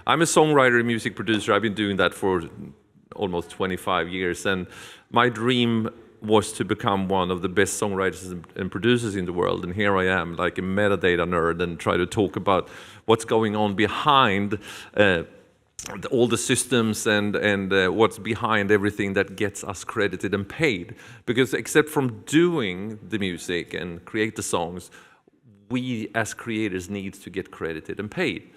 I'm a songwriter and music producer. I've been doing that for almost 25 years, and my dream was to become one of the best songwriters and producers in the world. And here I am, like a metadata nerd, and try to talk about what's going on behind all the systems and what's behind everything that gets us credited and paid. Because except from doing the music and create the songs, we as creators need to get credited and paid.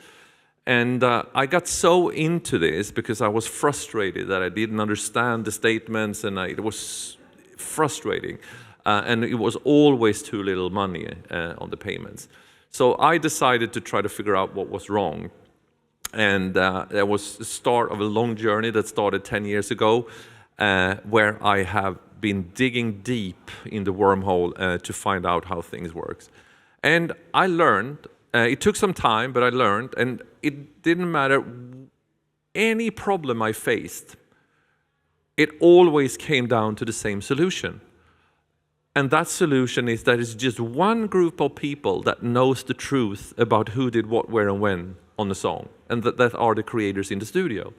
And I got so into this because I was frustrated that I didn't understand the statements, and it was frustrating. And it was always too little money on the payments. So I decided to try to figure out what was wrong. And that was the start of a long journey that started 10 years ago, where I have been digging deep in the wormhole to find out how things work. And I learned, it took some time, but I learned, and it didn't matter any problem I faced, it always came down to the same solution. And that solution is that it's just one group of people that knows the truth about who did what, where, and when on the song, and that are the creators in the studio.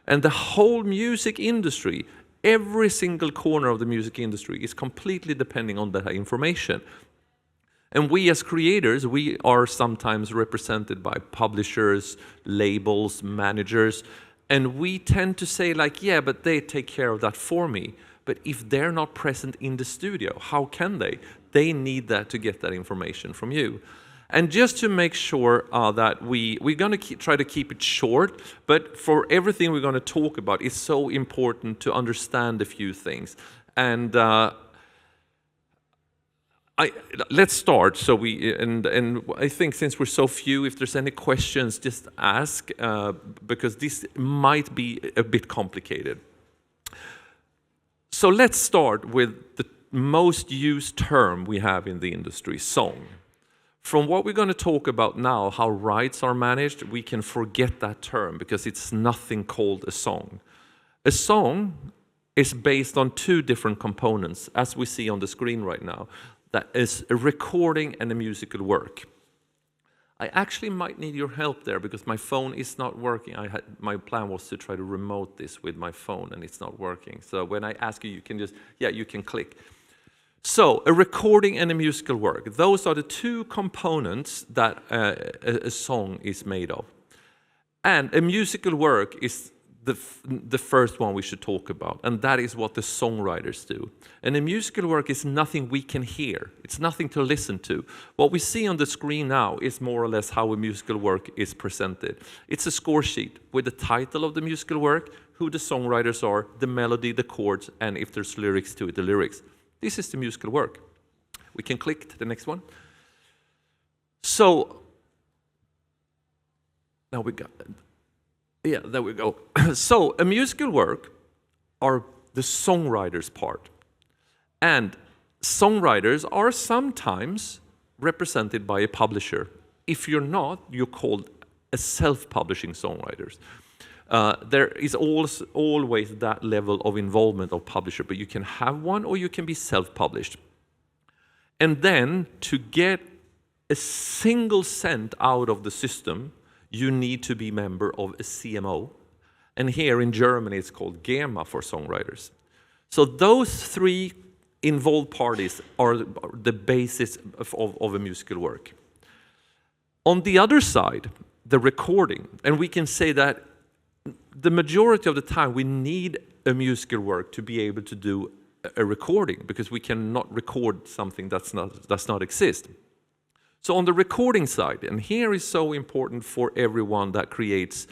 And the whole music industry, every single corner of the music industry is completely depending on that information. And we as creators, we are sometimes represented by publishers, labels, managers, and we tend to say like, yeah, but they take care of that for me. But if they're not present in the studio, how can they? They need that to get that information from you. And just to make sure that we're going to try to keep it short, but for everything we're going to talk about, it's so important to understand a few things. And let's start. So and I think since we're so few, if there's any questions, just ask, because this might be a bit complicated. So let's start with the most used term we have in the industry, song. From what we're going to talk about now, how rights are managed, we can forget that term because it's nothing called a song. A song is based on two different components, as we see on the screen right now. That is a recording and a musical work. I actually might need your help there because my phone is not working. My plan was to try to remote this with my phone, and it's not working. So when I ask you, you can just, yeah, you can click. So a recording and a musical work, those are the two components that a song is made of. And a musical work is the first one we should talk about, and that is what the songwriters do. And a musical work is nothing we can hear. It's nothing to listen to. What we see on the screen now is more or less how a musical work is presented. It's a score sheet with the title of the musical work, who the songwriters are, the melody, the chords, and if there's lyrics to it, the lyrics. This is the musical work. We can click to the next one. So, now we got, yeah, there we go. So, a musical work are the songwriter's part. And songwriters are sometimes represented by a publisher. If you're not, you're called a self-publishing songwriter. There is always that level of involvement of publisher, but you can have one or you can be self-published. And then to get a single cent out of the system, you need to be member of a CMO. And here in Germany, it's called GEMA for songwriters. So those three involved parties are the basis of a musical work. On the other side, the recording, and we can say that the majority of the time we need a musical work to be able to do a recording, because we cannot record something does not exist. So on the recording side, and here is so important for everyone that creates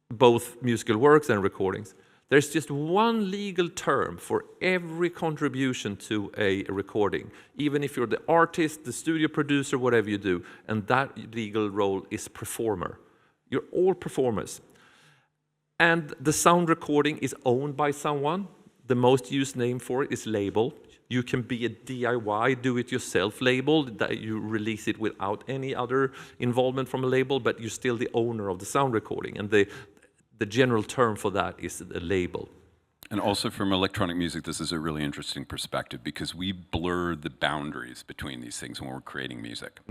both musical works and recordings, there's just one legal term for every contribution to a recording, even if you're the artist, the studio producer, whatever you do, and that legal role is performer. You're all performers. And the sound recording is owned by someone. The most used name for it is label. You can be a DIY, do-it-yourself label, that you release it without any other involvement from a label, but you're still the owner of the sound recording. And the general term for that is a label. And also from electronic music, this is a really interesting perspective because we blur the boundaries between these things when we're creating music.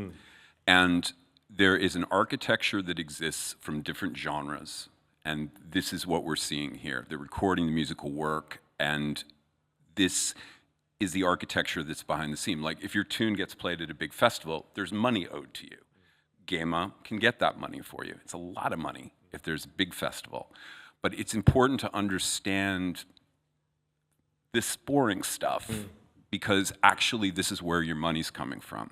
And there is an architecture that exists from different genres, and this is what we're seeing here. They're recording the musical work, and this is the architecture that's behind the scene. Like, if your tune gets played at a big festival, there's money owed to you. GEMA can get that money for you. It's a lot of money if there's a big festival. But it's important to understand this boring stuff, because actually this is where your money's coming from.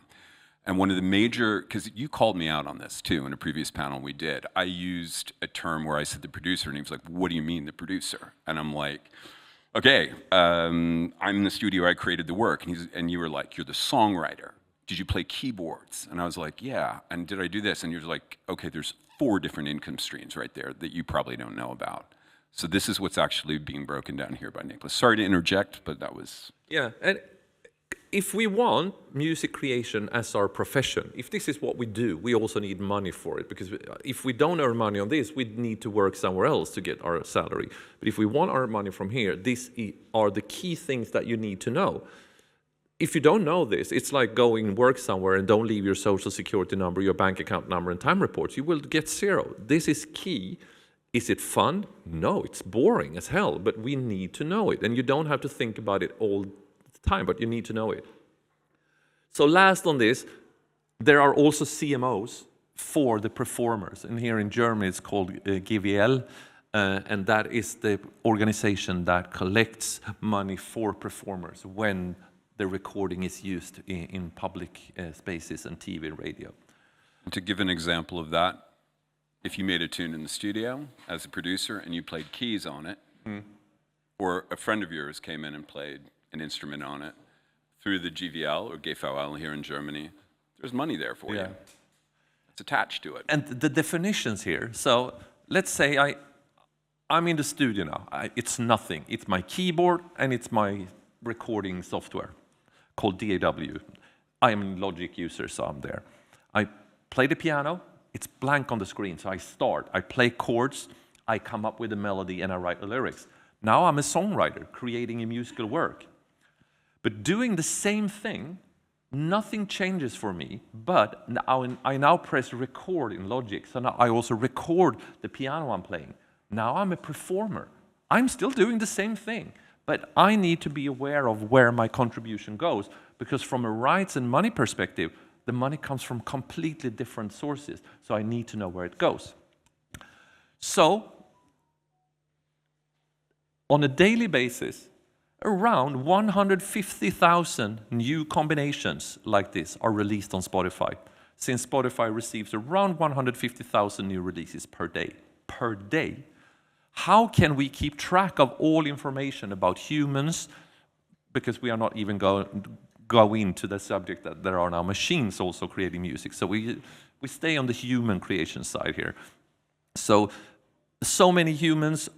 And one of the major, because you called me out on this too in a previous panel we did, I used a term where I said the producer, and he was like, what do you mean the producer? And I'm like, okay, I'm in the studio, I created the work. And you were like, you're the songwriter. Did you play keyboards? And I was like, yeah. And did I do this? And you're like, okay, there's 4 different income streams right there that you probably don't know about. So this is what's actually being broken down here by Niclas. Sorry to interject, but that was... Yeah, and if we want music creation as our profession, if this is what we do, we also need money for it, because if we don't earn money on this, we need to work somewhere else to get our salary. But if we want our money from here, these are the key things that you need to know. If you don't know this, it's like going and work somewhere and don't leave your social security number, your bank account number, and time reports. You will get 0. This is key. Is it fun? No, it's boring as hell, but we need to know it. And you don't have to think about it all the time, but you need to know it. So last on this, there are also CMOs for the performers. And here in Germany, it's called GVL, and that is the organization that collects money for performers when the recording is used in public spaces and TV and radio. To give an example of that, if you made a tune in the studio as a producer and you played keys on it, or a friend of yours came in and played an instrument on it through the GVL or GVL here in Germany, there's money there for you. It's attached to it. And the definitions here, so let's say I'm in the studio now. It's nothing. It's my keyboard and it's my recording software called DAW. I am a Logic user, so I'm there. I play the piano. It's blank on the screen, so I play chords, I come up with a melody, and I write the lyrics. Now I'm a songwriter, creating a musical work. But doing the same thing, nothing changes for me, but I now press record in Logic, so now I also record the piano I'm playing. Now I'm a performer. I'm still doing the same thing, but I need to be aware of where my contribution goes, because from a rights and money perspective, the money comes from completely different sources, so I need to know where it goes. So, on a daily basis, around 150,000 new combinations like this are released on Spotify, since Spotify receives around 150,000 new releases per day. Per day. How can we keep track of all information about humans, because we are not even go into the subject that there are now machines also creating music. So we stay on the human creation side here. So many humans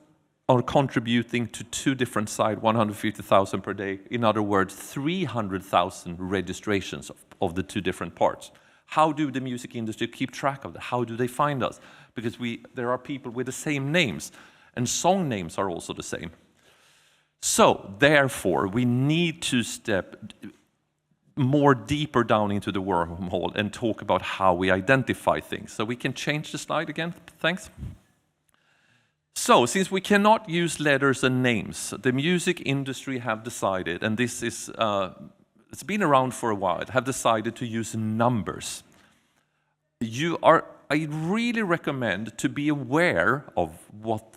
are contributing to 2 different sides, 150,000 per day. In other words, 300,000 registrations of the 2 different parts. How do the music industry keep track of that? How do they find us? Because there are people with the same names, and song names are also the same. So, therefore, we need to step more deeper down into the wormhole and talk about how we identify things. So we can change the slide again, thanks. So, since we cannot use letters and names, the music industry have decided, and this is, it's been around for a while, have decided to use numbers. I really recommend to be aware of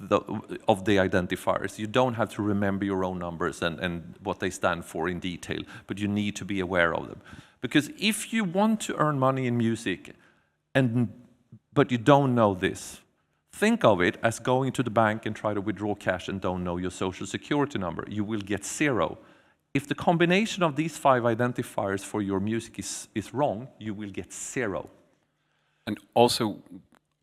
the identifiers. You don't have to remember your own numbers and what they stand for in detail, but you need to be aware of them. Because if you want to earn money in music, but you don't know this, think of it as going to the bank and try to withdraw cash and don't know your social security number. You will get 0. If the combination of these 5 identifiers for your music is wrong, you will get 0. And also,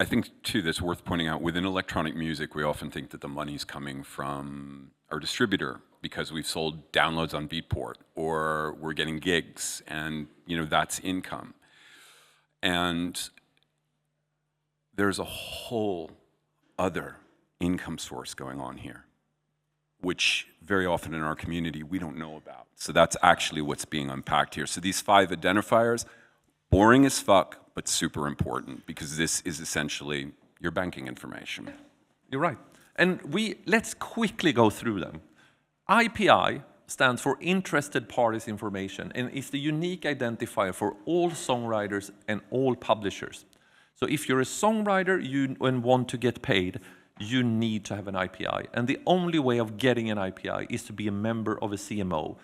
I think, too, that's worth pointing out, within electronic music, we often think that the money's coming from our distributor because we've sold downloads on Beatport, or we're getting gigs, and, that's income. And there's a whole other income source going on here, which very often in our community we don't know about. So that's actually what's being unpacked here. So these 5 identifiers, boring as fuck, but super important, because this is essentially your banking information. You're right. And let's quickly go through them. IPI stands for Interested Parties Information, and is the unique identifier for all songwriters and all publishers. So if you're a songwriter and want to get paid, you need to have an IPI. And the only way of getting an IPI is to be a member of a CMO.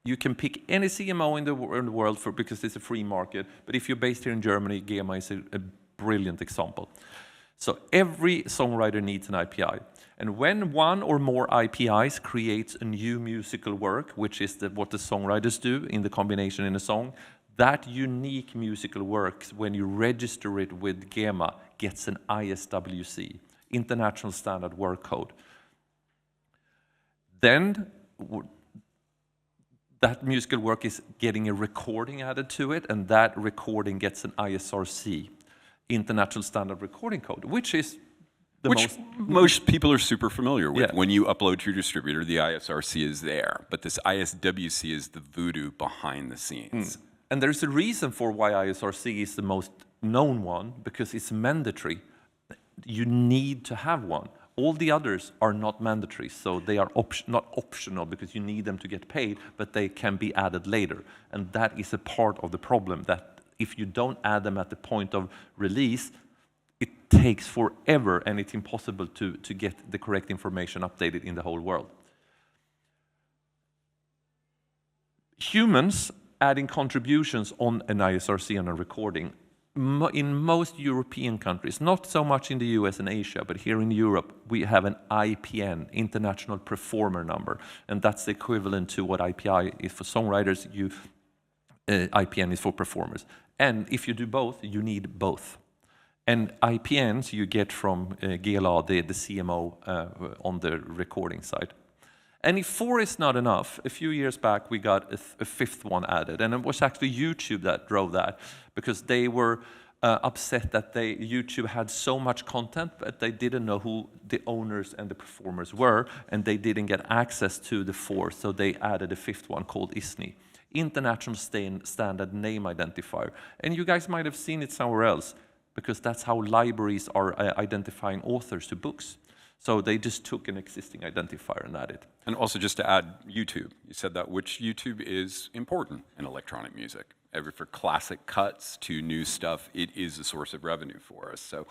You can pick any CMO in the world because it's a free market, but if you're based here in Germany, GEMA is a brilliant example. So every songwriter needs an IPI. And when one or more IPIs creates a new musical work, which is what the songwriters do in the combination in a song, that unique musical work, when you register it with GEMA, gets an ISWC, International Standard Work Code. Then that musical work is getting a recording added to it, and that recording gets an ISRC, International Standard Recording Code, which is most people are super familiar with. Yeah. When you upload to your distributor, the ISRC is there, but this ISWC is the voodoo behind the scenes. And there's a reason for why ISRC is the most known one, because it's mandatory. You need to have one. All the others are not mandatory, so they are not optional because you need them to get paid, but they can be added later. And that is a part of the problem, that if you don't add them at the point of release, it takes forever and it's impossible to get the correct information updated in the whole world. Humans adding contributions on an ISRC and a recording. In most European countries, not so much in the US and Asia, but here in Europe, we have an IPN, International Performer Number, and that's the equivalent to what IPI is for songwriters, IPN is for performers. And if you do both, you need both. And IPNs you get from GLA, the CMO on the recording side. And if 4 is not enough, a few years back we got a 5th one added, and it was actually YouTube that drove that, because they were upset that YouTube had so much content, but they didn't know who the owners and the performers were, and they didn't get access to the 4th, so they added a 5th one called ISNI, International Standard Name Identifier. And you guys might have seen it somewhere else, because that's how libraries are identifying authors to books. So they just took an existing identifier and added. And also, just to add, YouTube. You said that, which YouTube is important in electronic music. For classic cuts to new stuff, it is a source of revenue for us. So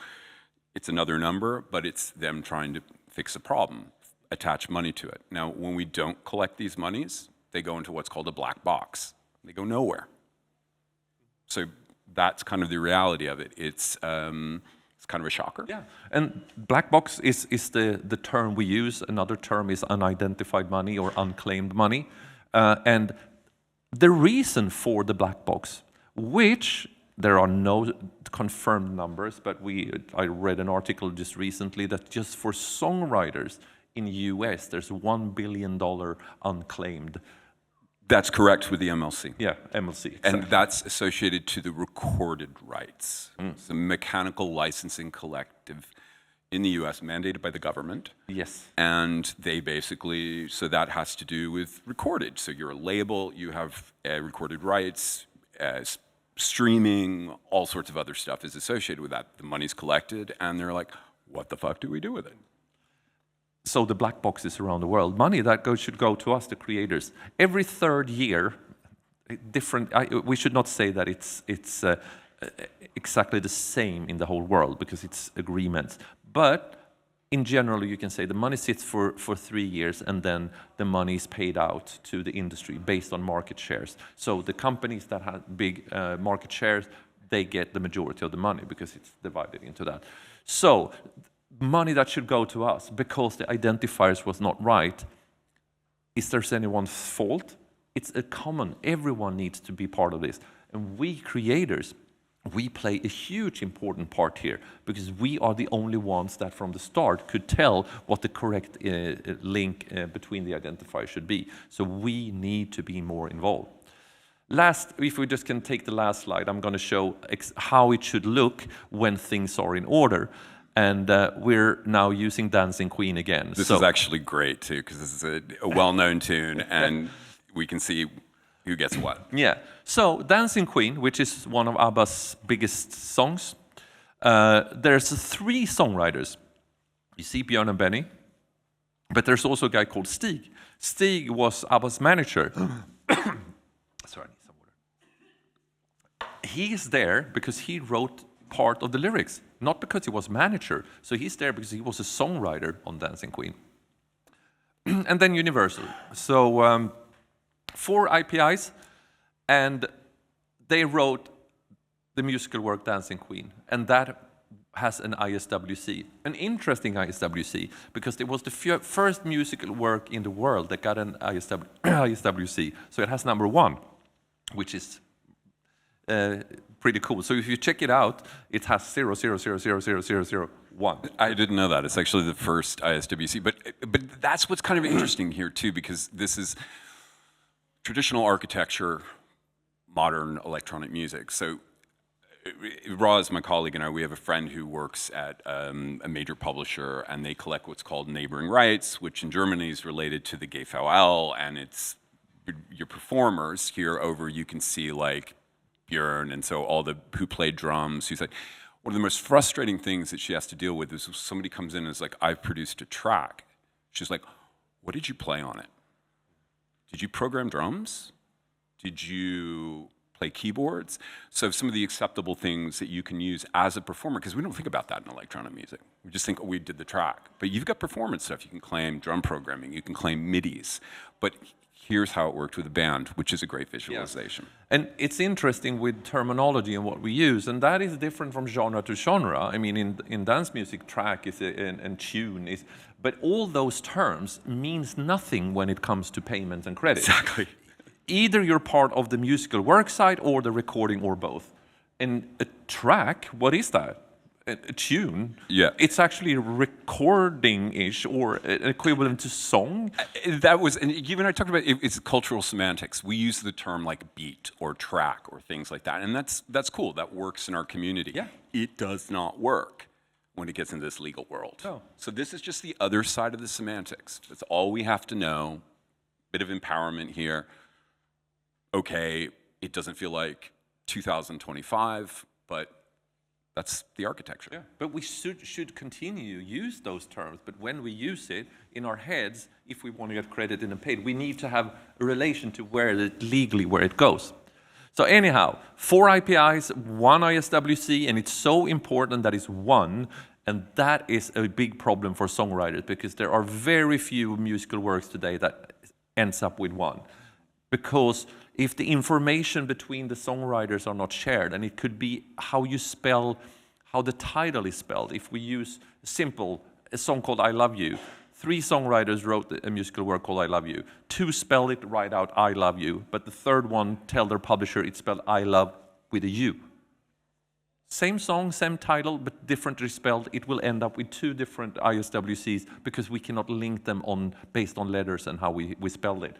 it's another number, but it's them trying to fix a problem, attach money to it. Now, when we don't collect these monies, they go into what's called a black box. They go nowhere. So that's kind of the reality of it. It's kind of a shocker. Yeah, and black box is the term we use. Another term is unidentified money or unclaimed money. And the reason for the black box, which there are no confirmed numbers, but I read an article just recently that just for songwriters in the US, there's $1 billion unclaimed. That's correct with the MLC. Yeah, MLC. Exactly. And that's associated to the recorded rights. It's a mechanical licensing collective in the US mandated by the government. Yes. And they basically, so that has to do with recorded. So you're a label, you have recorded rights, streaming, all sorts of other stuff is associated with that. The money's collected, and they're like, what the fuck do we do with it? So the black boxes around the world, money that should go to us, the creators. Every 3rd year, we should not say that it's exactly the same in the whole world, because it's agreements. But in general, you can say the money sits for 3 years, and then the money is paid out to the industry based on market shares. So the companies that have big market shares, they get the majority of the money because it's divided into that. So money that should go to us because the identifiers was not right, is there anyone's fault? It's a common, everyone needs to be part of this. And we creators, we play a huge important part here, because we are the only ones that from the start could tell what the correct link between the identifiers should be. So we need to be more involved. Last, if we just can take the last slide, I'm going to show how it should look when things are in order. And we're now using Dancing Queen again. This is actually great, too, because this is a well-known tune, and we can see Who gets what? Yeah. So Dancing Queen, which is one of ABBA's biggest songs, there's 3 songwriters. You see Björn and Benny, but there's also a guy called Stig. Stig was ABBA's manager. Sorry, I need some water. He's there because he wrote part of the lyrics, not because he was manager. So he's there because he was a songwriter on Dancing Queen. And then Universal. So 4 IPIs, and they wrote the musical work Dancing Queen, and that has an ISWC, an interesting ISWC, because it was the first musical work in the world that got an ISWC. So it has number 1, which is pretty cool. So if you check it out, it has 000000001. I didn't know that. It's actually the first ISWC. But that's what's kind of interesting here, too, because this is traditional architecture, modern electronic music. So Roz, my colleague, and I, we have a friend who works at a major publisher, and they collect what's called neighboring rights, which in Germany is related to the GVL, and it's your performers here over, you can see like Björn, and so all the who played drums. She's like, one of the most frustrating things that she has to deal with is if somebody comes in and is like, I've produced a track. She's like, what did you play on it? Did you program drums? Did you play keyboards? So some of the acceptable things that you can use as a performer, because we don't think about that in electronic music. We just think, oh, we did the track. But you've got performance stuff. You can claim drum programming. You can claim MIDIs. But here's how it worked with a band, which is a great visualization. Yeah. And it's interesting with terminology and what we use, and that is different from genre to genre. I mean, in dance music, track is and tune is, but all those terms means nothing when it comes to payments and credit. Exactly. Either you're part of the musical work side or the recording or both. And a track, what is that? A tune? Yeah. It's actually recording-ish or equivalent to song. That was, and you and I talked about it's cultural semantics. We use the term like beat or track or things like that, and that's cool. That works in our community. Yeah. It does not work when it gets into this legal world. Oh. So this is just the other side of the semantics. That's all we have to know. Bit of empowerment here. Okay, it doesn't feel like 2025, but that's the architecture. Yeah, but we should continue to use those terms. But when we use it in our heads, if we want to get credited and paid, we need to have a relation to where it goes. So anyhow, 4 IPIs, 1 ISWC, and it's so important that it's 1, and that is a big problem for songwriters because there are very few musical works today that ends up with 1. Because if the information between the songwriters are not shared, and it could be how you spell, how the title is spelled. If we use a song called I Love You, 3 songwriters wrote a musical work called I Love You. 2 spell it right out, I love you, but the third one tell their publisher it's spelled I love with a U. Same song, same title, but differently spelled. It will end up with 2 different ISWCs because we cannot link them based on letters and how we spelled it.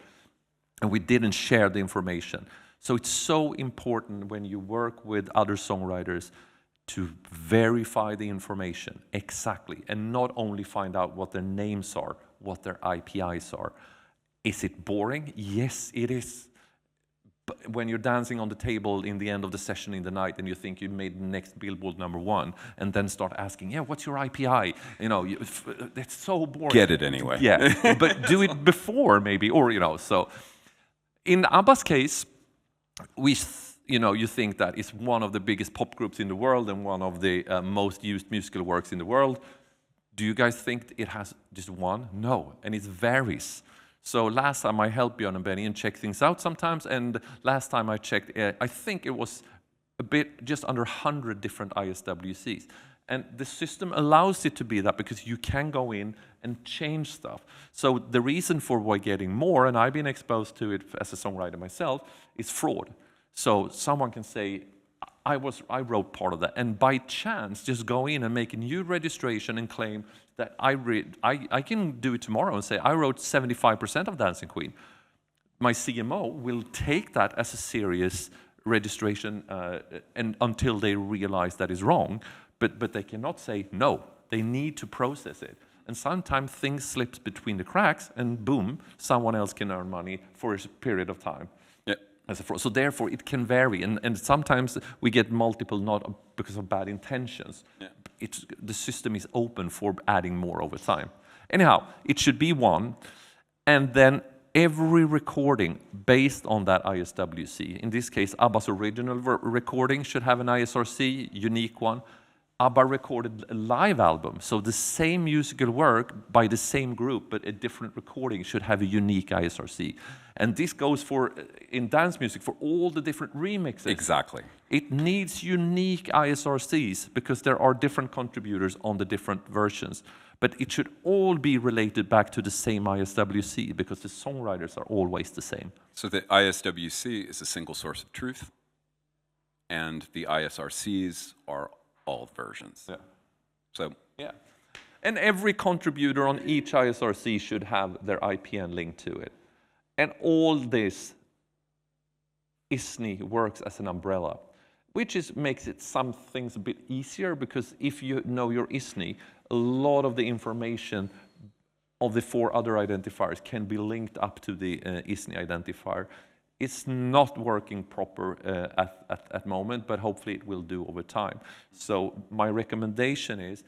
And we didn't share the information. So it's so important when you work with other songwriters to verify the information exactly, and not only find out what their names are, what their IPIs are. Is it boring? Yes, it is. But when you're dancing on the table in the end of the session in the night and you think you made the next Billboard #1 and then start asking, yeah, what's your IPI? You know, it's so boring. Get it anyway. Yeah, but do it before maybe, or, you know, so. In ABBA's case, you think that it's one of the biggest pop groups in the world and one of the most used musical works in the world. Do you guys think it has just 1? No, and it varies. So last time I helped Björn and Benny and check things out sometimes, and last time I checked, I think it was just under 100 different ISWCs. And the system allows it to be that because you can go in and change stuff. So the reason for why getting more, and I've been exposed to it as a songwriter myself, is fraud. So someone can say, I wrote part of that, and by chance just go in and make a new registration and claim that I can do it tomorrow and say I wrote 75% of Dancing Queen. My CMO will take that as a serious registration and until they realize that is wrong. But they cannot say no. They need to process it. And sometimes things slip between the cracks, and boom, someone else can earn money for a period of time. Yeah. as a fraud. So therefore, it can vary, and sometimes we get multiple not because of bad intentions. Yeah. The system is open for adding more over time. Anyhow, it should be one, and then every recording based on that ISWC, in this case, ABBA's original recording should have an ISRC, unique one. ABBA recorded a live album, so the same musical work by the same group, but a different recording should have a unique ISRC. And this goes for, in dance music, for all the different remixes. Exactly. It needs unique ISRCs because there are different contributors on the different versions. But it should all be related back to the same ISWC because the songwriters are always the same. So the ISWC is a single source of truth, and the ISRCs are all versions. Yeah. So yeah. And every contributor on each ISRC should have their IPN linked to it. And all this ISNI works as an umbrella, which makes it some things a bit easier because if you know your ISNI, a lot of the information of the 4 other identifiers can be linked up to the ISNI identifier. It's not working proper at moment, but hopefully it will do over time. So my recommendation is,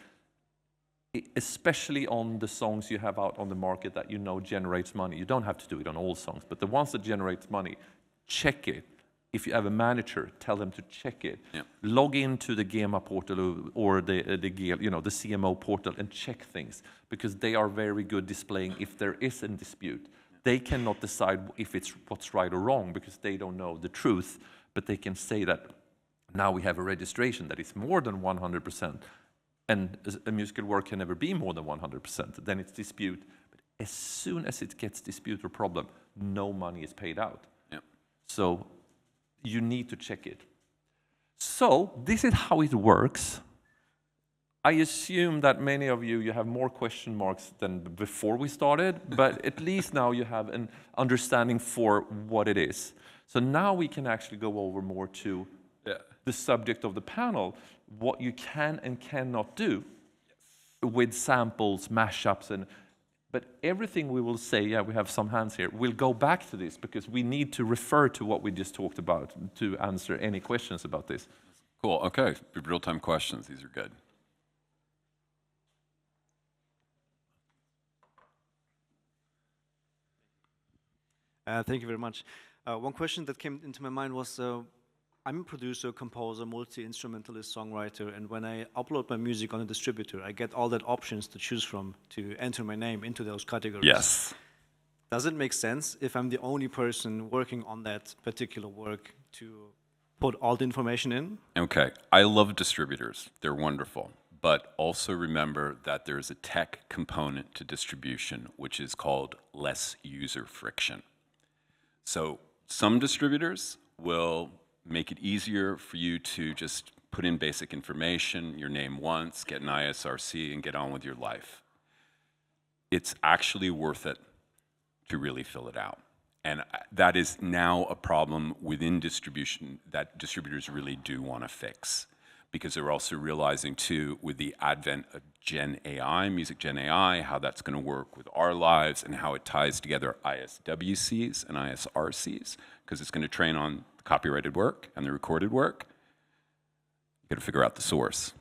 especially on the songs you have out on the market that you know generates money, you don't have to do it on all songs, but the ones that generate money, check it. If you have a manager, tell them to check it. Yeah. Log into the GEMA portal or the CMO portal and check things because they are very good displaying if there is a dispute. They cannot decide if it's what's right or wrong because they don't know the truth, but they can say that now we have a registration that is more than 100%, and a musical work can never be more than 100%. Then it's dispute. But as soon as it gets dispute or problem, no money is paid out. Yeah. So you need to check it. So this is how it works. I assume that many of you have more question marks than before we started, but at least now you have an understanding for what it is. So now we can actually go over more to the subject of the panel, what you can and cannot do with samples, mashups, but everything we will say, we have some hands here, we'll go back to this because we need to refer to what we just talked about to answer any questions about this. Cool, okay, real-time questions, these are good. Thank you very much. One question that came into my mind was, I'm a producer, composer, multi-instrumentalist, songwriter, and when I upload my music on a distributor, I get all that options to choose from to enter my name into those categories. Yes. Does it make sense if I'm the only person working on that particular work to put all the information in? Okay, I love distributors. They're wonderful. But also remember that there's a tech component to distribution, which is called less user friction. So some distributors will make it easier for you to just put in basic information, your name once, get an ISRC, and get on with your life. It's actually worth it to really fill it out. And that is now a problem within distribution that distributors really do want to fix. Because they're also realizing too, with the advent of Gen AI, Music Gen AI, how that's going to work with our lives and how it ties together ISWCs and ISRCs, because it's going to train on the copyrighted work and the recorded work. You got to figure out the source.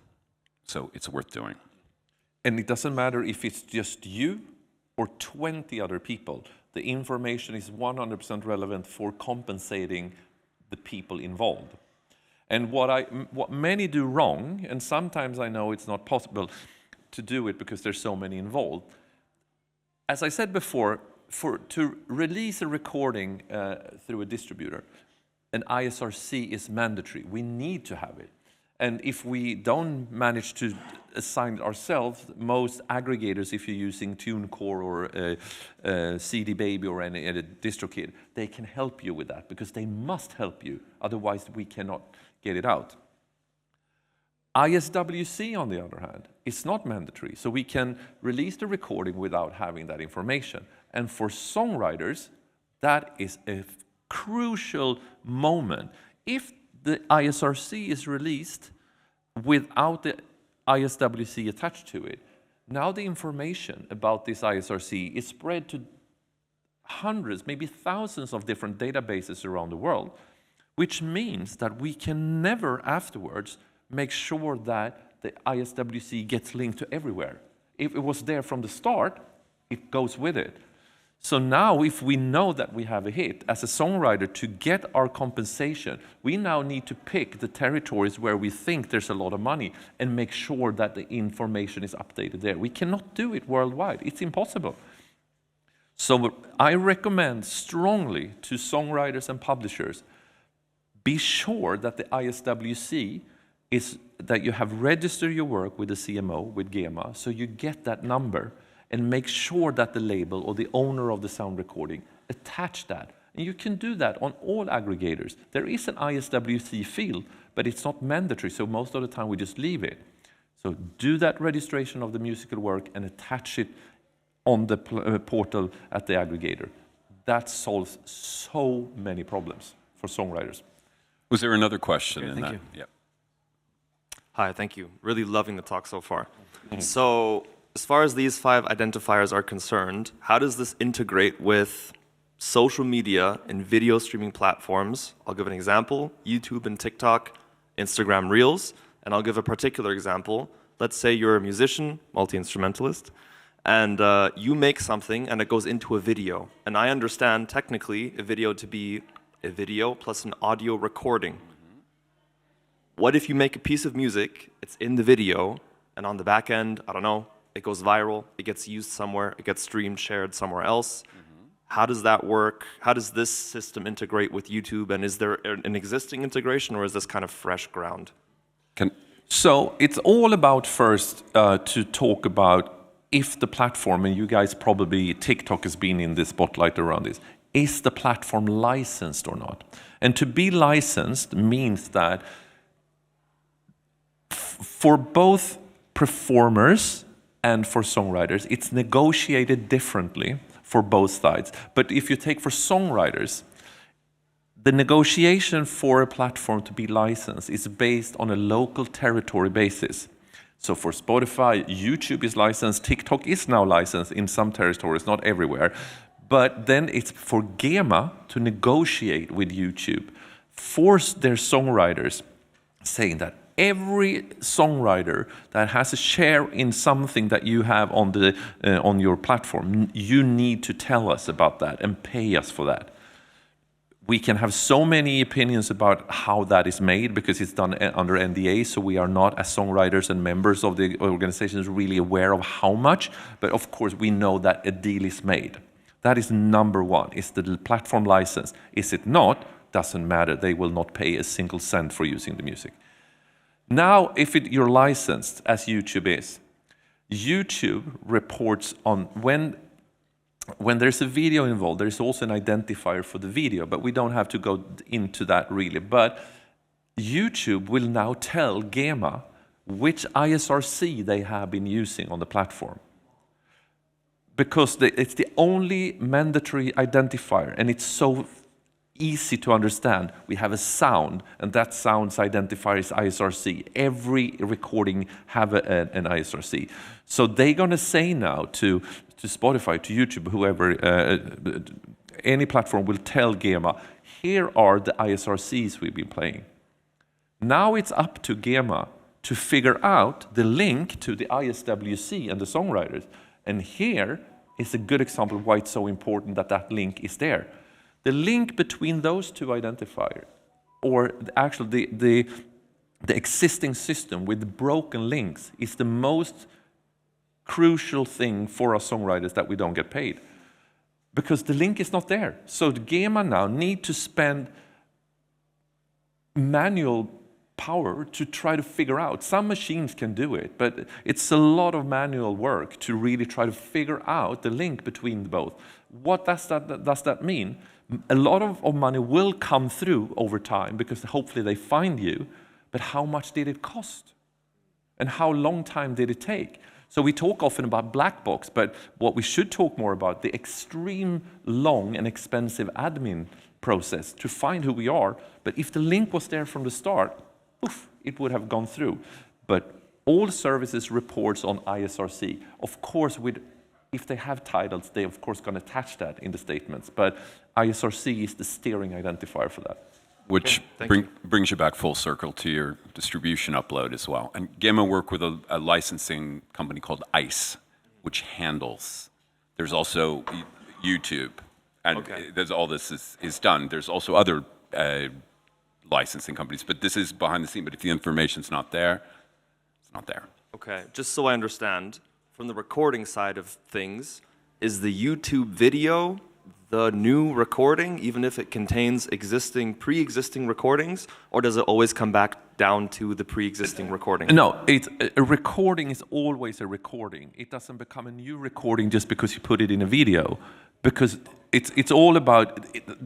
So it's worth doing. And it doesn't matter if it's just you or 20 other people. The information is 100% relevant for compensating the people involved. And what many do wrong, and sometimes I know it's not possible to do it because there's so many involved. As I said before, to release a recording through a distributor, an ISRC is mandatory. We need to have it. And if we don't manage to assign it ourselves, most aggregators, if you're using TuneCore or CD Baby or any DistroKid, they can help you with that because they must help you. Otherwise, we cannot get it out. ISWC, on the other hand, is not mandatory. So we can release the recording without having that information. And for songwriters, that is a crucial moment. If the ISRC is released without the ISWC attached to it, now the information about this ISRC is spread to hundreds, maybe thousands of different databases around the world, which means that we can never afterwards make sure that the ISWC gets linked to everywhere. If it was there from the start, it goes with it. So now if we know that we have a hit, as a songwriter, to get our compensation, we now need to pick the territories where we think there's a lot of money and make sure that the information is updated there. We cannot do it worldwide. It's impossible. So I recommend strongly to songwriters and publishers, be sure that the ISWC is that you have registered your work with the CMO, with GEMA, so you get that number, and make sure that the label or the owner of the sound recording attach that. And you can do that on all aggregators. There is an ISWC field, but it's not mandatory, so most of the time we just leave it. So do that registration of the musical work and attach it on the portal at the aggregator. That solves so many problems for songwriters. Was there another question in thank that? you. Yeah. Hi, thank you. Really loving the talk so far. So, as far as these 5 identifiers are concerned, how does this integrate with social media and video streaming platforms? I'll give an example, YouTube and TikTok, Instagram Reels, and I'll give a particular example. Let's say you're a musician, multi-instrumentalist, and you make something and it goes into a video. And I understand technically a video to be a video plus an audio recording. What if you make a piece of music, it's in the video, and on the back end, I don't know, it goes viral, it gets used somewhere, it gets streamed, shared somewhere else. How does that work? How does this system integrate with YouTube? And is there an existing integration, or is this kind of fresh ground? So it's all about first to talk about if the platform, and you guys probably, TikTok has been in the spotlight around this, is the platform licensed or not? And to be licensed means that for both performers and for songwriters, it's negotiated differently for both sides. But if you take for songwriters, the negotiation for a platform to be licensed is based on a local territory basis. So for Spotify, YouTube is licensed, TikTok is now licensed in some territories, not everywhere. But then it's for GEMA to negotiate with YouTube, force their songwriters, saying that every songwriter that has a share in something that you have on your platform, you need to tell us about that and pay us for that. We can have so many opinions about how that is made because it's done under NDA, so we are not, as songwriters and members of the organizations, really aware of how much, but of course we know that a deal is made. That is number one, is the platform license. Is it not? Doesn't matter, they will not pay a single cent for using the music. Now, if you're licensed, as YouTube is, YouTube reports on when there's a video involved, there's also an identifier for the video, but we don't have to go into that really. But YouTube will now tell GEMA which ISRC they have been using on the platform. Because it's the only mandatory identifier, and it's so easy to understand. We have a sound, and that sound's identifier is ISRC. Every recording have an ISRC. So they're going to say now to Spotify, to YouTube, whoever, any platform will tell GEMA, here are the ISRCs we've been playing. Now it's up to GEMA to figure out the link to the ISWC and the songwriters. And here is a good example of why it's so important that that link is there. The link between those two identifiers, or actually the existing system with broken links, is the most crucial thing for us songwriters that we don't get paid. Because the link is not there. So the GEMA now need to spend manual power to try to figure out. Some machines can do it, but it's a lot of manual work to really try to figure out the link between both. What does that mean? A lot of money will come through over time because hopefully they find you, but how much did it cost? And how long time did it take? So we talk often about black box, but what we should talk more about, the extreme long and expensive admin process to find who we are. But if the link was there from the start, poof, it would have gone through. But all services reports on ISRC, of course with if they have titles, they of course going to attach that in the statements. But ISRC is the steering identifier for that. Which brings you back full circle to your distribution upload as well. And Gemma worked with a licensing company called ICE, which handles. There's also YouTube, and there's all this is done. There's also other licensing companies, but this is behind the scene. But if the information's not there, it's not there. Okay, just so I understand, from the recording side of things, is the YouTube video the new recording, even if it contains pre-existing recordings, or does it always come back down to the pre-existing recording? No, a recording is always a recording. It doesn't become a new recording just because you put it in a video, because it's all about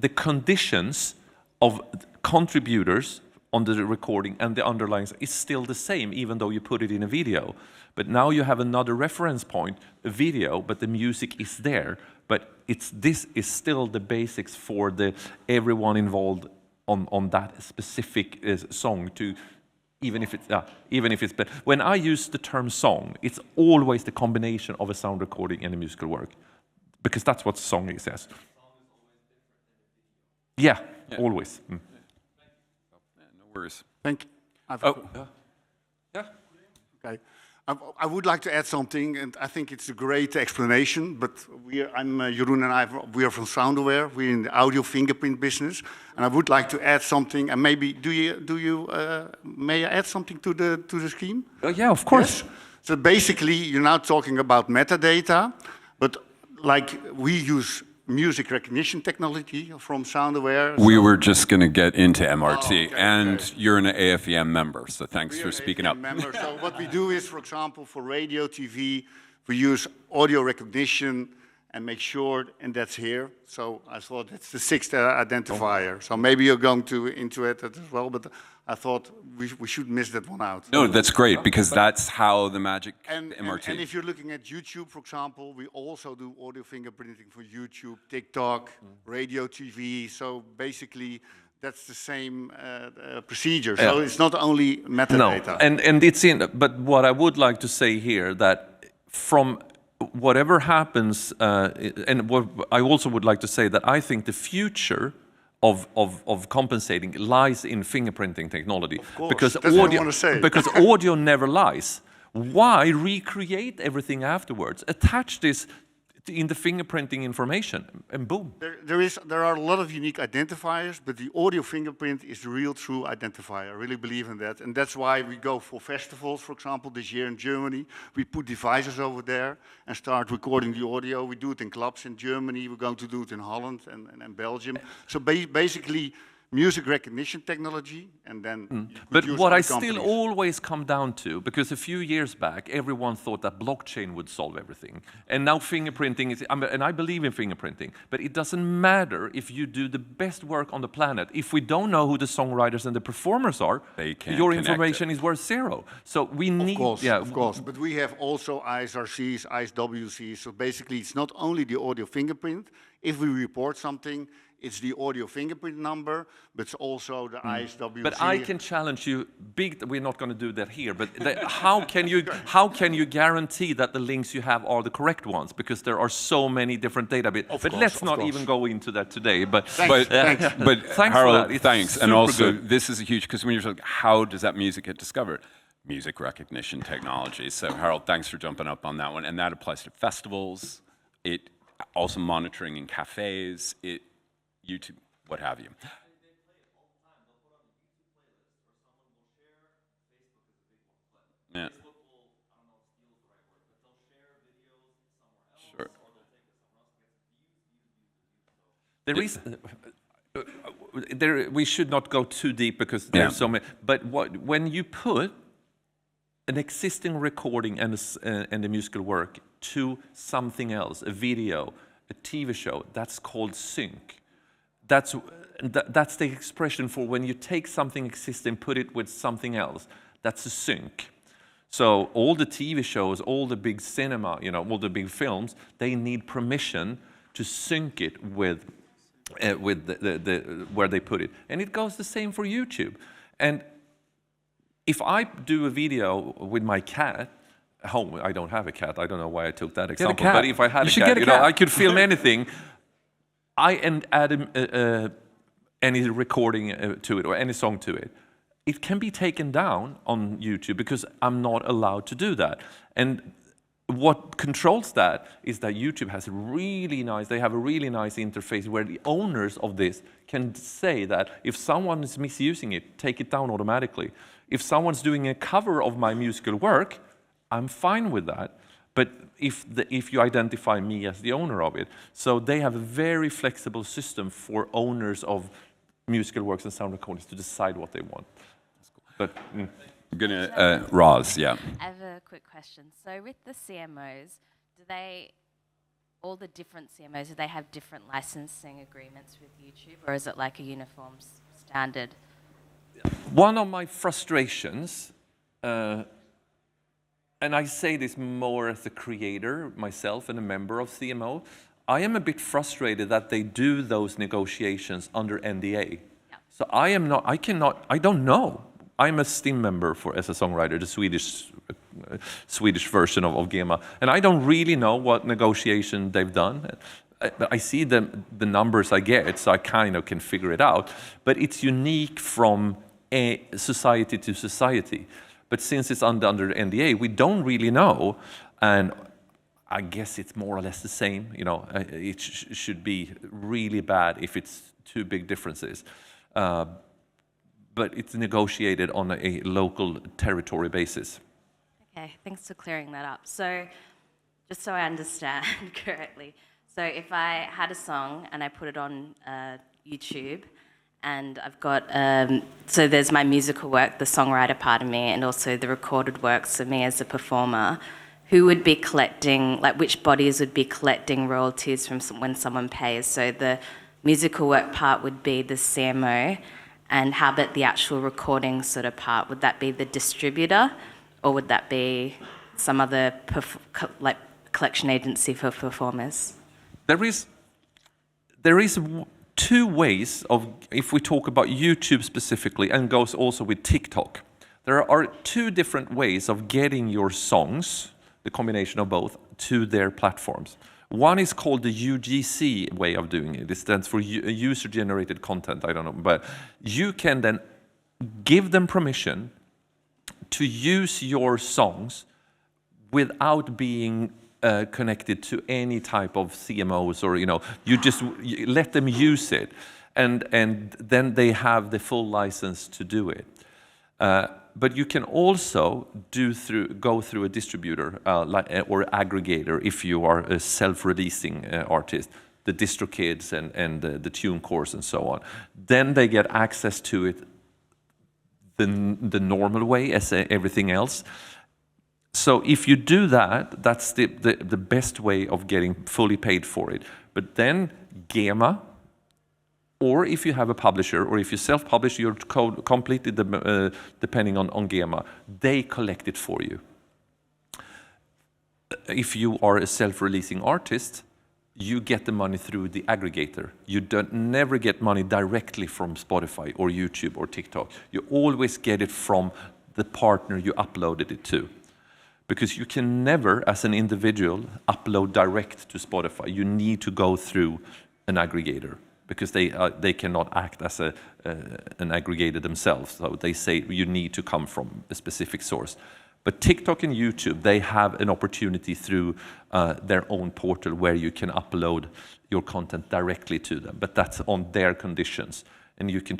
the conditions of contributors on the recording, and the underlying is still the same, even though you put it in a video. But now you have another reference point, a video, but the music is there. But this is still the basics for everyone involved on that specific song. Even if it's. But when I use the term song, it's always the combination of a sound recording and a musical work, because that's what song is. Yes. Yeah, always. Mm. No worries. Thank you. Yeah. Okay. I would like to add something, and I think it's a great explanation, but I'm Jeroen and we are from SoundAware. We're in the audio fingerprint business, and I would like to add something, and maybe, may I add something to the scheme? Yeah, of course. Yes? So basically, you're now talking about metadata, but like we use music recognition technology from SoundAware. We were just going to get into MRT, okay, and you're an AFEM member, so thanks for speaking up. Member. So what we do is, for example, for radio, TV, we use audio recognition and make sure, and that's here. So I thought it's the 6th identifier. So maybe you're going into it as well, but I thought we should miss that one out. No, that's great, because that's how the magic MRT. And if you're looking at YouTube, for example, we also do audio fingerprinting for YouTube, TikTok, radio, TV. So basically, that's the same procedure. So it's not only metadata. No, and it's in. But what I would like to say here, that from whatever happens, and what I also would like to say, that I think the future of compensating lies in fingerprinting technology. Of course. Because That's what I want to say. because audio never lies. Why recreate everything afterwards? Attach this in the fingerprinting information, and boom. There are a lot of unique identifiers, but the audio fingerprint is the real true identifier. I really believe in that. And that's why we go for festivals, for example, this year in Germany. We put devices over there and start recording the audio. We do it in clubs in Germany. We're going to do it in Holland and Belgium. So basically, music recognition technology, and then. But what I still always come down to, because a few years back, everyone thought that blockchain would solve everything. And now fingerprinting is, and I believe in fingerprinting, but it doesn't matter if you do the best work on the planet. If we don't know who the songwriters and the performers are, your information is worth zero. So we need. Of course. But we have also ISRCs, ISWCs. So basically, it's not only the audio fingerprint. If we report something, it's the audio fingerprint number, but it's also the ISWC. But I can challenge you. We're not going to do that here. But how can you guarantee that the links you have are the correct ones? Because there are so many different databases. But let's not even go into that today. But thanks thanks Harold, for that. thanks. And also, this is a huge, because when you're like, how does that music get discovered? Music recognition technology. So Harold, thanks for jumping up on that one. And that applies to festivals. It also monitoring in cafes. YouTube, what have you. Yeah. Sure. We should not go too deep because there's so many. But when you put an existing recording and a musical work to something else, a video, a TV show, that's called sync. That's the expression for when you take something existing, put it with something else. That's a sync. So all the TV shows, all the big cinema, all the big films, they need permission to sync it with where they put it. And it goes the same for YouTube. And if I do a video with my cat, home. I don't have a cat. I don't know why I took that Get a example. cat. But if I had You a should cat, get a you know, cat. I could film anything. Add any recording to it or any song to it. It can be taken down on YouTube because I'm not allowed to do that. And what controls that is that YouTube has they have a really nice interface where the owners of this can say that if someone is misusing it, take it down automatically. If someone's doing a cover of my musical work, I'm fine with that. But if you identify me as the owner of it, so they have a very flexible system for owners of musical works and sound recordings to decide what they want. But I'm gonna, Roz, yeah. I have a quick question. So with the CMOs, all the different CMOs, do they have different licensing agreements with YouTube, or is it like a uniform standard? one of my frustrations, and I say this more as a creator myself and a member of CMO, I am a bit frustrated that they do those negotiations under NDA. Yeah. So I don't know. I'm a STIM member as a songwriter, the Swedish version of GEMA, and I don't really know what negotiation they've done. I see the numbers I get, so I kind of can figure it out. But it's unique from a society to society. But since it's under NDA, we don't really know, and I guess it's more or less the same. You know, it should be really bad if it's too big differences. But it's negotiated on a local territory basis. Okay, thanks for clearing that up. So, just so I understand correctly, so if I had a song and I put it on YouTube, and I've got, so there's my musical work, the songwriter part of me, and also the recorded works of me as a performer, who would be collecting, like which bodies would be collecting royalties from when someone pays? So the musical work part would be the CMO, and how about the actual recording sort of part? Would that be the distributor, or would that be some other like collection agency for performers? There is two ways of, if we talk about YouTube specifically, and goes also with TikTok, there are two different ways of getting your songs, the combination of both, to their platforms. One is called the UGC way of doing it. It stands for user-generated content, I don't know. But you can then give them permission to use your songs without being connected to any type of CMOs, or, you know, you let them use it. And then they have the full license to do it. But you can also go through a distributor or aggregator if you are a self-releasing artist, the DistroKids and the TuneCores and so on. Then they get access to it the normal way as everything else. So if you do that, that's the best way of getting fully paid for it. But then GEMA, or if you have a publisher, or if you self-publish, you're completely depending on GEMA. They collect it for you. If you are a self-releasing artist, you get the money through the aggregator. You never get money directly from Spotify or YouTube or TikTok. You always get it from the partner you uploaded it to. Because you can never, as an individual, upload direct to Spotify. You need to go through an aggregator, because they cannot act as an aggregator themselves. So they say you need to come from a specific source. But TikTok and YouTube, they have an opportunity through their own portal where you can upload your content directly to them. But that's on their conditions. And you can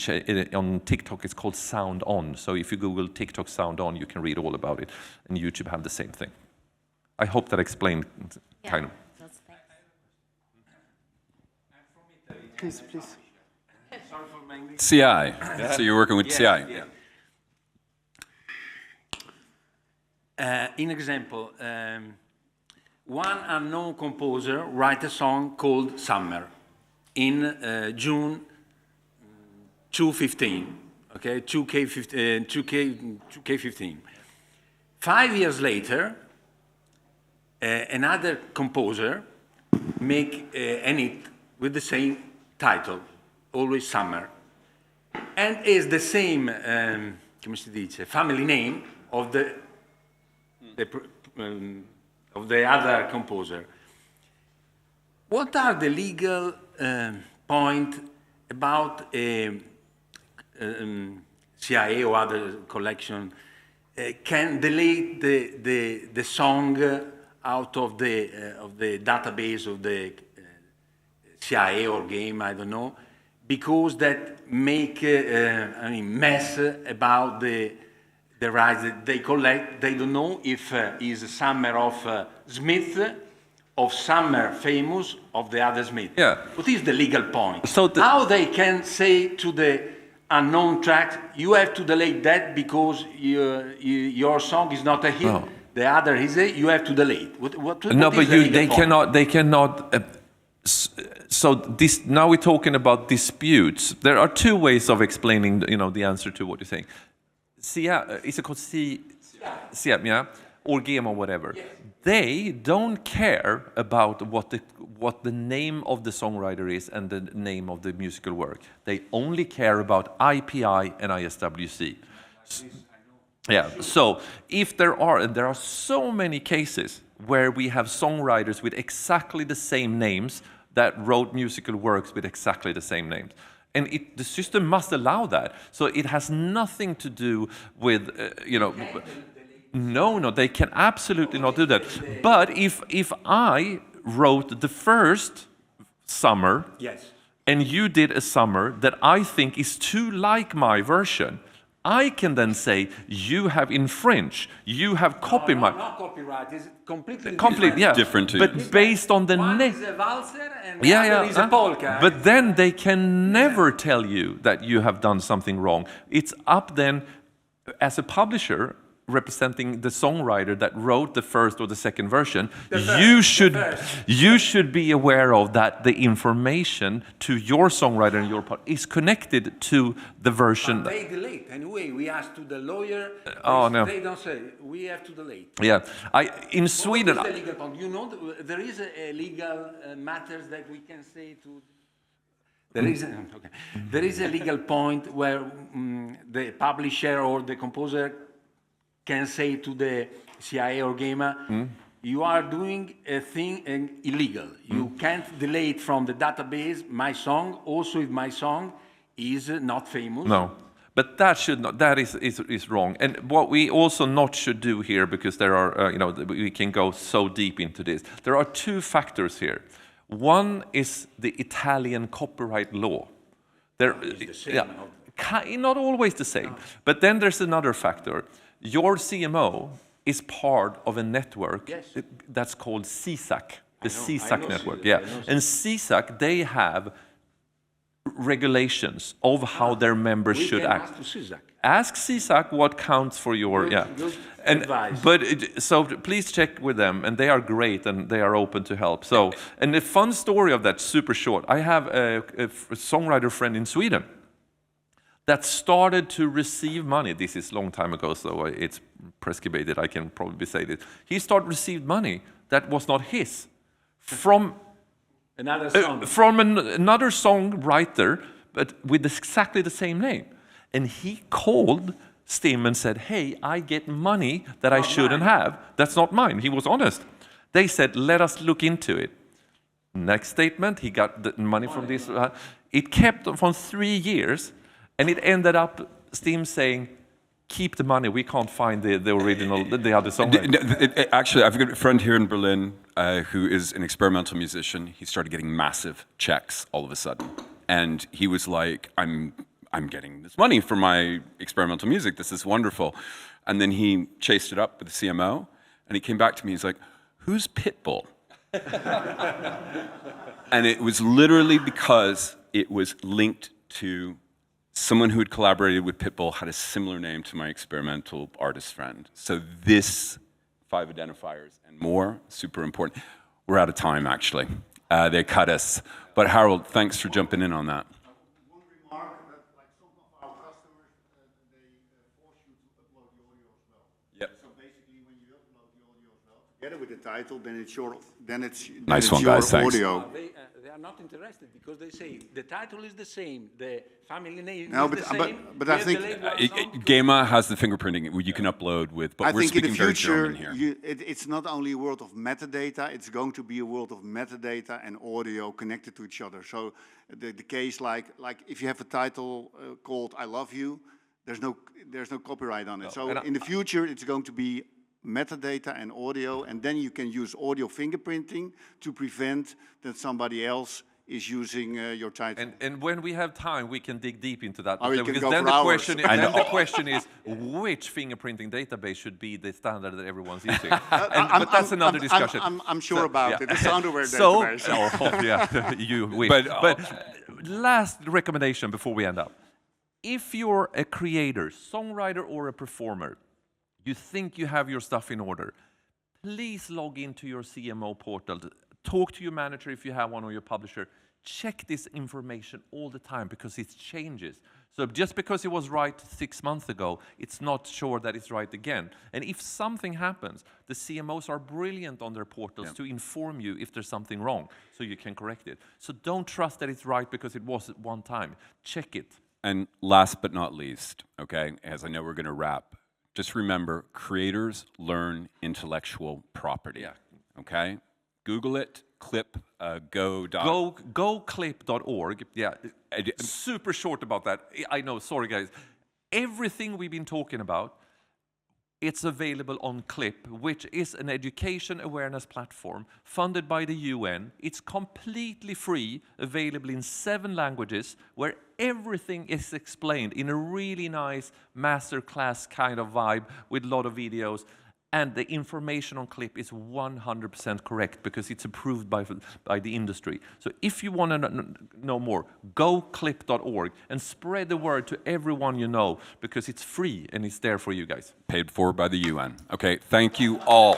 on TikTok, it's called Sound On. So if you Google TikTok Sound On, you can read all about it. And YouTube have the same thing. I hope that explained kind of. Please. CI. Yeah. So you're working with CI. Yeah. In example, one unknown composer write a song called Summer in June 2015, okay, 2K15. 5 years later, another composer make an hit with the same title, always Summer, and is the same, come si dice, family name of the of the other composer. What are the legal point about CIA or other collection can delete the song out of the database of the CIA or game, I don't know, because that make mess about the rights that they collect. They don't know if is Summer of Smith, of Summer Famous, of the other Smith. Yeah. What is the legal point? So how they can say to the unknown track, you have to delete that because your song is not a hit. No. The other is a, you have to delete. What No, is but the legal they point? cannot. So this now we're talking about disputes. There are two ways of explaining, the answer to what you're saying. Is it called CM, yeah, or game or whatever? Yes. They don't care about what the name of the songwriter is and the name of the musical work. They only care about IPI and ISWC. Yeah. So if there are so many cases where we have songwriters with exactly the same names that wrote musical works with exactly the same names. And the system must allow that. So it has nothing to do with, No, they can absolutely not do that. But if I wrote the first summer, Yes. and you did a summer that I think is too like my version, I can then say, you have infringed, you have copied my... Not copyright, it's completely Complete, different. yeah. Different too. But based on the One name... is a valser and the other is a polka. But then they can never tell you that you have done something wrong. It's up then, as a publisher, representing the songwriter that wrote the first or the second version, you should be aware of that the information to your songwriter and your part is connected to the version. But they delete. Anyway, we asked to the lawyer. No. They don't say, we have to delete. Yeah, in Sweden... What is the legal point? You know, there is a legal matters that we can say to... There is a legal point where the publisher or the composer can say to the CIA or GEMA, you are doing a thing illegal. You can't delete from the database my song, also if my song is not famous. No, but that is wrong. And what we also not should do here, because there are, we can go so deep into this. There are two factors here. One is the Italian copyright law. Not always the same. But then there's another factor. Your CMO is part of a network that's called CSAC, the CSAC network. Yeah, and CSAC, they have regulations of how their members should act. Ask CSAC what counts for your advice. So please check with them, and they are great and they are open to help. So, and the fun story of that, super short. I have a songwriter friend in Sweden that started to receive money. This is a long time ago, so it's prescribed. I can probably say this. He started to receive money that was not his from another song. From another songwriter, but with exactly the same name. And he called Stim and said, hey, I get money that I shouldn't have. That's not mine. He was honest. They said, let us look into it. Next statement, he got the money from this. It kept on for 3 years. And it ended up Steam saying, keep the money, we can't find the original, the other song. Actually, I've got a friend here in Berlin who is an experimental musician. He started getting massive checks all of a sudden. And he was like, I'm getting this money for my experimental music, this is wonderful. And then he chased it up with the CMO, and he came back to me, he's like, who's Pitbull? And it was literally because it was linked to someone who had collaborated with Pitbull had a similar name to my experimental artist friend. So this 5 identifiers and more, super important. We're out of time, actually. They cut us. But Harold, thanks for jumping in on that. One remark that, like some of our customers, they force you to upload the audio as well. Yep. So basically, when you upload the audio as well, together with the title, then it's your Nice one, guys. Thanks. audio. They are not interested because they say the title is the same, the family name No, is but- the same. but I we have think- the label on. GEMA has the fingerprinting you can upload with, but I we're think in the speaking very future, German here. it's not only a world of metadata, it's going to be a world of metadata and audio connected to each other. So the case like if you have a title called I Love You, there's no copyright on it. So in the future, it's going to be metadata and audio, and then you can use audio fingerprinting to prevent that somebody else is using your title. And when we have time, we can dig deep into that. Oh, we can because go then for the hours. question, then the question is, which fingerprinting database should be the standard that everyone's using? But that's another discussion. I'm sure about it. The Soundware So, database. yeah, you wish. But, Last recommendation before we end up. If you're a creator, songwriter, or a performer, you think you have your stuff in order, please log into your CMO portal. Talk to your manager if you have one, or your publisher. Check this information all the time because it changes. So just because it was right 6 months ago, it's not sure that it's right again. And if something happens, the CMOs are brilliant on their portals to inform you if there's something wrong, so you can correct it. So don't trust that it's right because it was at one time. Check it. And last but not least, okay, as I know we're going to wrap, just remember, creators learn intellectual property, okay? Google it, GoClip.org. Yeah, super short about that. I know, sorry guys. Everything we've been talking about, it's available on Clip, which is an education awareness platform funded by the UN. It's completely free, available in 7 languages, where everything is explained in a really nice masterclass kind of vibe with a lot of videos. And the information on Clip is 100% correct because it's approved by the industry. So if you want to know more, GoClip.org and spread the word to everyone you know because it's free and it's there for you guys. paid for by the UN. Okay, thank you all.